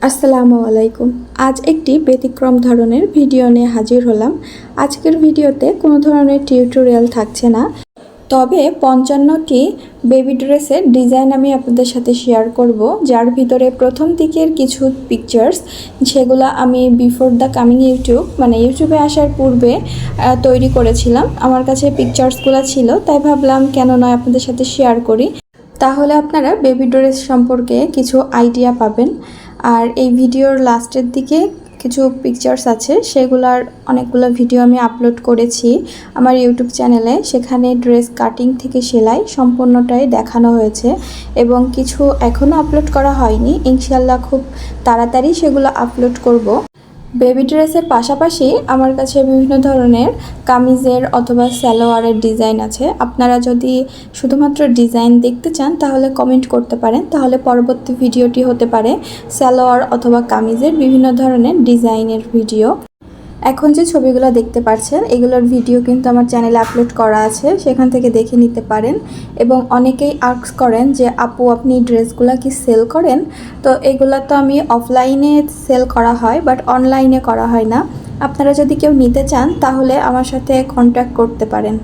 আসসালামু আলাইকুম। আজ একটি ব্যতিক্রম ধরনের ভিডিও নিয়ে হাজির হলাম। আজকের ভিডিওতে কোনো ধরনের টিউটোরিয়াল থাকছে না, তবে 55টি বেবি ড্রেসের ডিজাইন আমি আপনাদের সাথে শেয়ার করব, যার ভিতরে প্রথম দিকের কিছু পিকচার্স সেগুলো আমি বিফোর দ্য কামিং ইউটিউবে আসার পূর্বে তৈরি করেছিলাম। আমার কাছে পিকচার্সগুলো ছিল, তাই ভাবলাম কেন নয় আপনাদের সাথে শেয়ার করি, তাহলে আপনারা বেবি ড্রেস সম্পর্কে কিছু আইডিয়া পাবেন। আর এই ভিডিওর লাস্টের দিকে কিছু পিকচার্স আছে, সেগুলার অনেকগুলো ভিডিও আমি আপলোড করেছি আমার ইউটিউব চ্যানেলে। সেখানে ড্রেস কাটিং থেকে সেলাই সম্পূর্ণটাই দেখানো হয়েছে এবং কিছু এখনও আপলোড করা হয়নি। ইনশাল্লাহ খুব তাড়াতাড়ি সেগুলো আপলোড করব। বেবি ড্রেসের পাশাপাশি আমার কাছে বিভিন্ন ধরনের কামিজের অথবা সালোয়ারের ডিজাইন আছে। আপনারা যদি শুধুমাত্র ডিজাইন দেখতে চান তাহলে কমেন্ট করতে পারেন, তাহলে পরবর্তী ভিডিওটি হতে পারে সালোয়ার অথবা কামিজের বিভিন্ন ধরনের ডিজাইনের ভিডিও। এখন যে ছবিগুলো দেখতে পাচ্ছেন এগুলোর ভিডিও কিন্তু আমার চ্যানেলে আপলোড করা আছে, সেখান থেকে দেখে নিতে পারেন। এবং অনেকেই আস্ক করেন যে আপু আপনি ড্রেসগুলো কি সেল করেন? তো এগুলো তো আমি অফলাইনে সেল করা হয়, বাট অনলাইনে করা হয় না। আপনারা যদি কেউ নিতে চান তাহলে আমার সাথে কন্ট্যাক্ট করতে পারেন।